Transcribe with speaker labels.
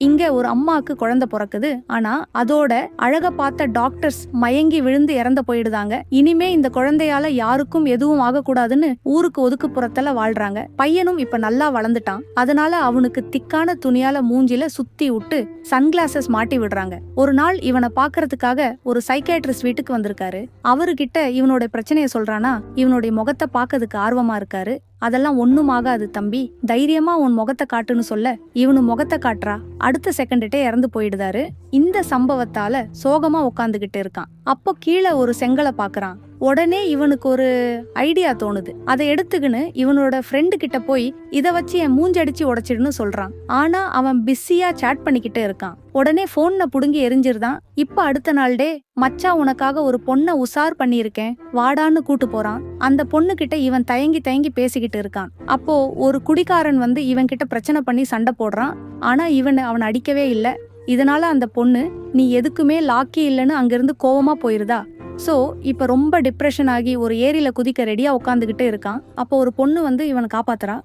Speaker 1: இங்க ஒரு அம்மாக்கு குழந்தை பிறக்குது. ஆனா அதோட அழக பார்த்த டாக்டர்ஸ் மயங்கி விழுந்து இறந்து போயிடுதாங்க. இனிமே இந்த குழந்தையால யாருக்கும் எதுவும் ஆகக்கூடாதுன்னு ஊருக்கு ஒதுக்குப்புறத்துல வாழ்றாங்க. பையனும் இப்ப நல்லா வளர்ந்துட்டான். அதனால அவனுக்கு திக்கான துணியால மூஞ்சில சுத்தி விட்டு சன்கிளாசஸ் மாட்டி விடுறாங்க. ஒரு நாள் இவனை பாக்குறதுக்காக ஒரு சைக்கியாட்ரிஸ்ட் வீட்டுக்கு வந்திருக்காரு. அவர்கிட்ட இவனோட பிரச்சனைய சொல்றானா, இவனுடைய முகத்தை பார்க்கறதுக்கு ஆர்வமா இருக்காரு. அதெல்லாம் ஒண்ணும் ஆகாது தம்பி, தைரியமா உன் முகத்தை காட்டுன்னு சொல்ல இவனு முகத்தை காட்டுறா. அடுத்த செகண்டே இறந்து போயிடுதாரு. இந்த சம்பவத்தால சோகமா உட்காந்துகிட்டு இருக்கான். அப்போ கீழே ஒரு செங்கலை பாக்குறான். உடனே இவனுக்கு ஒரு ஐடியா தோணுது. அதை எடுத்துக்கின்னு இவனோட ஃப்ரெண்டு கிட்ட போய் இதை வச்சு என் மூஞ்சடிச்சு உடைச்சிடுன்னு சொல்றான். ஆனா அவன் பிஸியா சாட் பண்ணிக்கிட்டு இருக்கான். உடனே போன்ன புடுங்கி எரிஞ்சிருதான். இப்ப அடுத்த நாள் டே மச்சா உனக்காக ஒரு பொண்ணை உசார் பண்ணியிருக்கேன் வாடான்னு கூட்டு போறான். அந்த பொண்ணு கிட்ட இவன் தயங்கி தயங்கி பேசிக்கிட்டு இருக்கான். அப்போ ஒரு குடிகாரன் வந்து இவன் கிட்ட பிரச்சனை பண்ணி சண்டை போடுறான். ஆனா அவன் அடிக்கவே இல்ல. இதனால அந்த பொண்ணு நீ எதுக்குமே லாக்கி இல்லைன்னு அங்கிருந்து கோவமா போயிருதா. சோ இப்ப ரொம்ப டிப்ரெஷன் ஆகி ஒரு ஏரியில குதிக்க ரெடியா உட்காந்துகிட்டே இருக்கான். அப்போ ஒரு பொண்ணு வந்து இவனை காப்பாத்துறா.